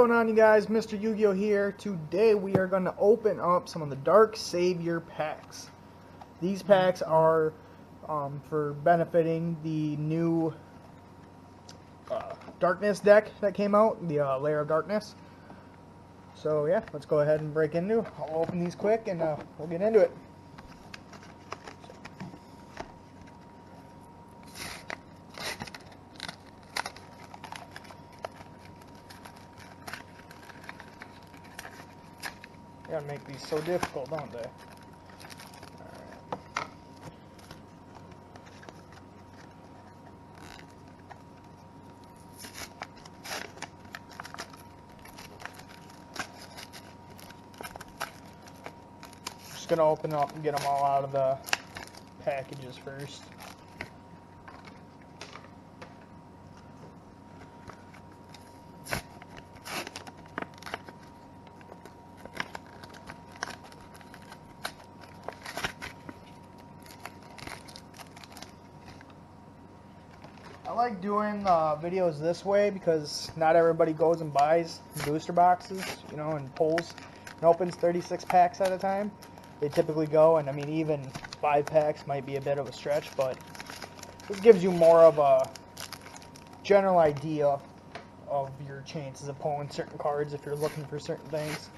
going on, you guys? Mr. Yu-Gi-Oh here. Today we are going to open up some of the Dark Savior packs. These packs are for benefiting the new Darkness deck that came out, the Lair of Darkness. So yeah, let's go ahead and break into it. I'll open these quick and we'll get into it. They gotta make these so difficult, don't they? Just gonna open up and get them all out of the packages first. I like doing videos this way because not everybody goes and buys booster boxes, you know, and pulls and opens 36 packs at a time. They typically go, and I mean, even 5 packs might be a bit of a stretch, but this gives you more of a general idea of your chances of pulling certain cards if you're looking for certain things.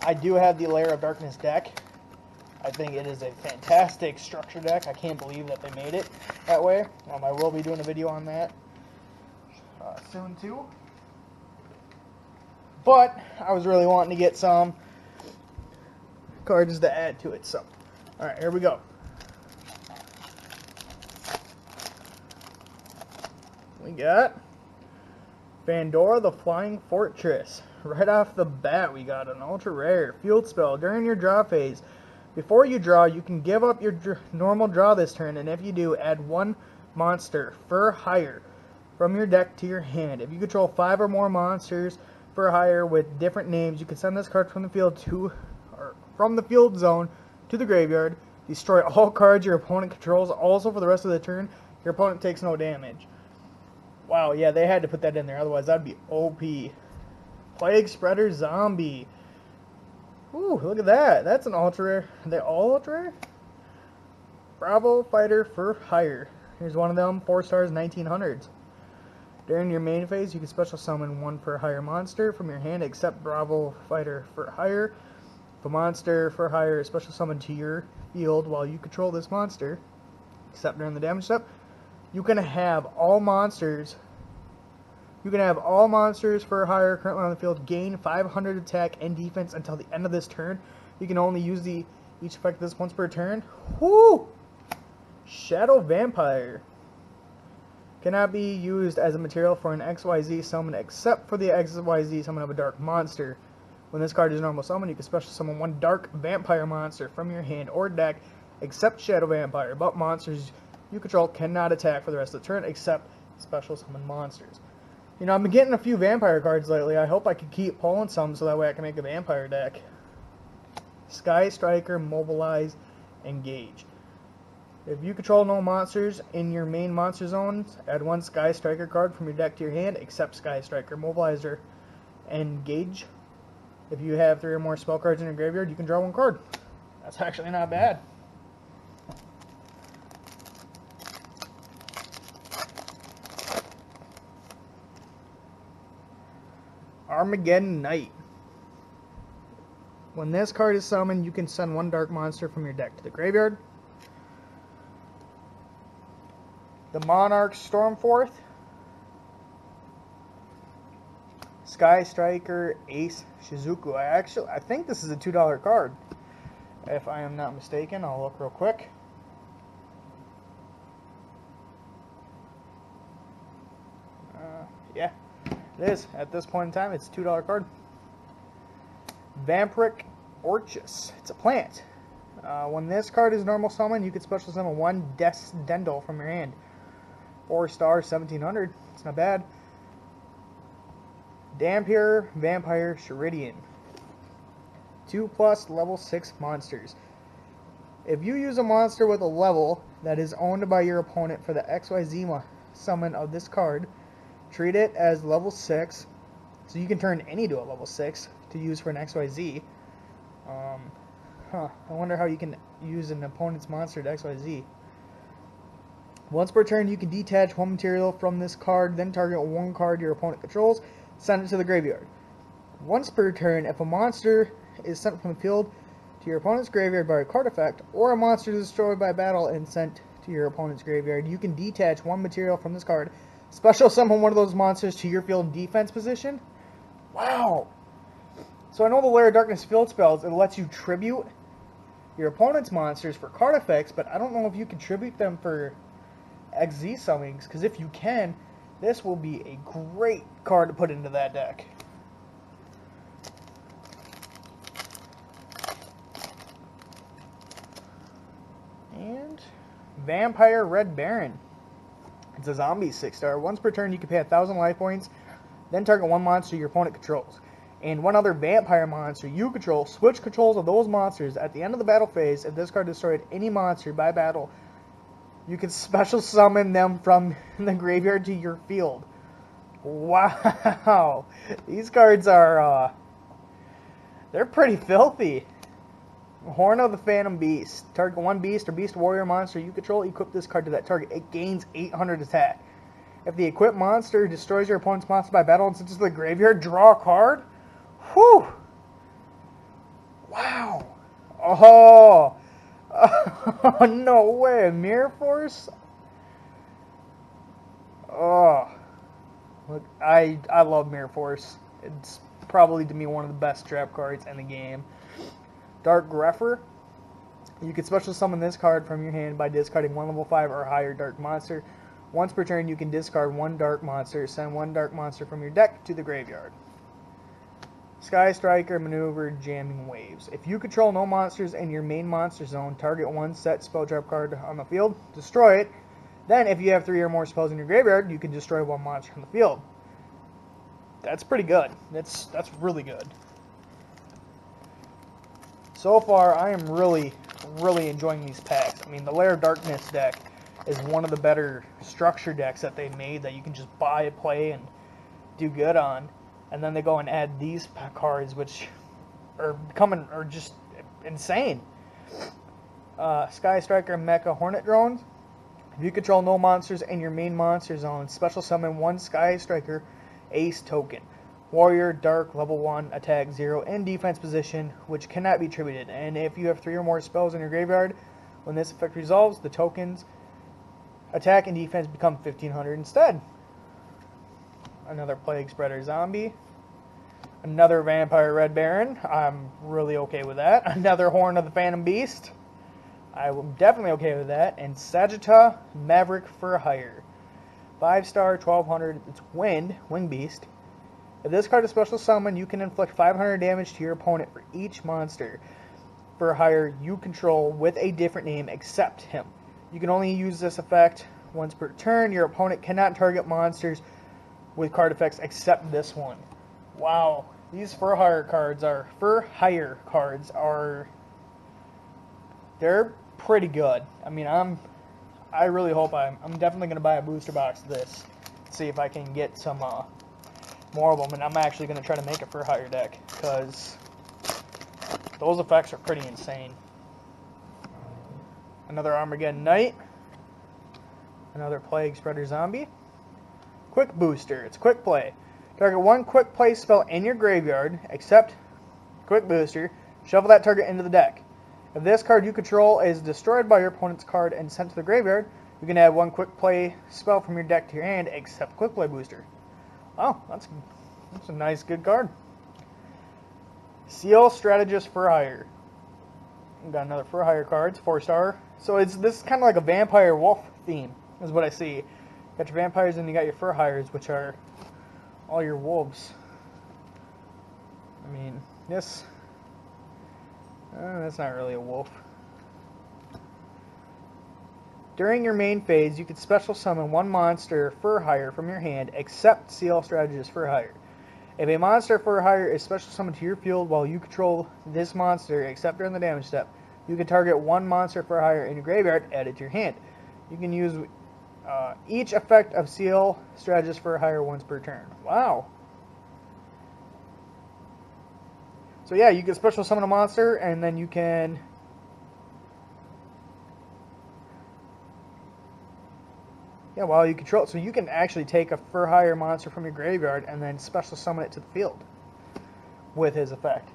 I do have the Lair of Darkness deck. I think it is a fantastic structure deck. I can't believe that they made it that way. I will be doing a video on that soon too. But I was really wanting to get some cards to add to it. So, alright, here we go. We got Pandora the Flying Fortress. Right off the bat, we got an ultra rare field spell. During your draw phase, before you draw, you can give up your normal draw this turn, and if you do, add 1 monster for hire from your deck to your hand. If you control 5 or more monsters for hire with different names, you can send this card from the field from the field zone to the graveyard. Destroy all cards your opponent controls. Also, for the rest of the turn, your opponent takes no damage. Wow, yeah, they had to put that in there, otherwise that'd be OP. Plague Spreader Zombie. Ooh, look at that. That's an ultra rare. Are they all ultra rare? Bravo Fighter for hire. Here's one of them. 4 stars, 1900s. During your main phase, you can special summon 1 per hire monster from your hand, except Bravo Fighter for hire. If a monster for hire is special summoned to your field while you control this monster, except during the damage step, you can have all monsters. You can have all monsters for hire currently on the field gain 500 attack and defense until the end of this turn. You can only use each effect this once per turn. Whoo! Shadow Vampire. Cannot be used as a material for an XYZ summon except for the XYZ summon of a dark monster. When this card is normal summon, you can special summon 1 dark vampire monster from your hand or deck except Shadow Vampire. But monsters you control cannot attack for the rest of the turn except special summon monsters. You know, I've been getting a few vampire cards lately. I hope I can keep pulling some so that way I can make a vampire deck. Sky Striker, Mobilize, Engage. If you control no monsters in your main monster zones, add 1 Sky Striker card from your deck to your hand, except Sky Striker, Mobilizer, Engage. If you have 3 or more spell cards in your graveyard, you can draw 1 card. That's actually not bad. Armageddon Knight. When this card is summoned, you can send 1 dark monster from your deck to the graveyard. The Monarch Stormforth. Sky Striker Ace Shizuku. I think this is a $2 card. If I am not mistaken, I'll look real quick. Yeah, it is. At this point in time, it's a $2 card. Vampiric Orchis. It's a plant. When this card is normal summon, you can special summon 1 Descendal from your hand. 4 stars, 1700. It's not bad. Dampier Vampire Sheridian. 2+ level 6 monsters. If you use a monster with a level that is owned by your opponent for the XYZ summon of this card, treat it as level 6 So you can turn any to a level 6 to use for an XYZ. I wonder how you can use an opponent's monster to XYZ. Once per turn, you can detach one material from this card, then target one card your opponent controls, send it to the graveyard. Once per turn, if a monster is sent from the field to your opponent's graveyard by a card effect, or a monster is destroyed by battle and sent to your opponent's graveyard, you can detach one material from this card, special summon one of those monsters to your field defense position. Wow! So I know the Lair of Darkness field spells, it lets you tribute your opponent's monsters for card effects, but I don't know if you can tribute them for XZ summonings, because if you can, this will be a great card to put into that deck. And Vampire Red Baron. It's a zombie 6-star. Once per turn, you can pay 1,000 life points, then target one monster your opponent controls. And one other vampire monster you control, switch controls of those monsters at the end of the battle phase. If this card destroyed any monster by battle, you can special summon them from the graveyard to your field. Wow! These cards are, they're pretty filthy. Horn of the Phantom Beast. Target one beast or beast warrior monster you control, equip this card to that target. It gains 800 attack. If the equipped monster destroys your opponent's monster by battle and sends it to the graveyard, draw a card. Whew! Wow! Oh! Oh, no way! Mirror Force? Oh. Look, I love Mirror Force. It's probably, to me, one of the best trap cards in the game. Dark Grepher. You can special summon this card from your hand by discarding one level 5 or higher dark monster. Once per turn, you can discard one dark monster, send one dark monster from your deck to the graveyard. Sky Striker Maneuver Jamming Waves. If you control no monsters in your main monster zone, target one set spell trap card on the field, destroy it. Then, if you have 3 or more spells in your graveyard, you can destroy one monster from the field. That's pretty good. That's really good. So far, I am really enjoying these packs. I mean, the Lair of Darkness deck is one of the better structure decks that they made that you can just buy, play, and do good on. And then they go and add these cards, which are just insane. Sky Striker Mecha Hornet Drones. If you control no monsters in your main monster zone, special summon one Sky Striker Ace token. Warrior, Dark, level 1, attack 0, in defense position, which cannot be attributed. And if you have 3 or more spells in your graveyard, when this effect resolves, the tokens attack and defense become 1,500 instead. Another Plague Spreader Zombie. Another Vampire Red Baron. I'm really okay with that. Another Horn of the Phantom Beast. I'm definitely okay with that. And Sagitta Maverick for Hire. 5-star, 1,200. It's Wing Beast. If this card is special summon, you can inflict 500 damage to your opponent for each monster for hire you control with a different name except him. You can only use this effect once per turn. Your opponent cannot target monsters with card effects except this one. Wow, these for hire cards are they're pretty good. I mean, I really hope I'm definitely gonna buy a booster box of this. See if I can get some more of them, and I'm actually gonna try to make a for hire deck because those effects are pretty insane. Another Armageddon Knight. Another Plague Spreader Zombie. Quick Booster. It's quick play. Target one quick play spell in your graveyard, except Quick Booster. Shuffle that target into the deck. If this card you control is destroyed by your opponent's card and sent to the graveyard, you can add one quick play spell from your deck to your hand, except Quick Play Booster. Oh, that's a nice, good card. Seal Strategist for Hire. We've got another for hire cards, 4-star. So this is kind of like a vampire wolf theme, is what I see. You got your vampires and you got your for hires, which are all your wolves. I mean, this that's not really a wolf. During your main phase, you can special summon one monster for hire from your hand, except Seal Strategist for Hire. If a monster for hire is special summoned to your field while you control this monster, except during the damage step, you can target one monster for hire in your graveyard, add it to your hand. You can use each effect of Seal Strategist for Hire once per turn. Wow. So yeah, you can special summon a monster, and then you can while you control it. So you can actually take a for hire monster from your graveyard and then special summon it to the field with his effect.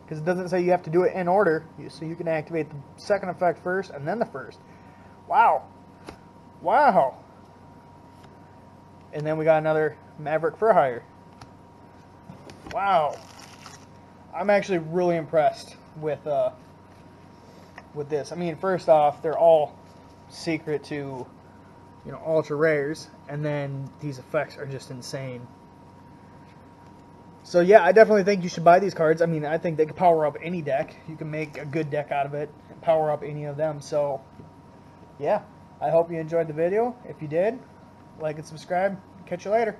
Because it doesn't say you have to do it in order, so you can activate the second effect first and then the first. Wow. Wow. And then we got another Maverick for hire. Wow. I'm actually really impressed with this. I mean, first off, they're all secret to, you know, ultra rares, and then these effects are just insane. So yeah, I definitely think you should buy these cards. I mean, I think they can power up any deck. You can make a good deck out of it and power up any of them. So yeah, I hope you enjoyed the video. If you did, like and subscribe. Catch you later.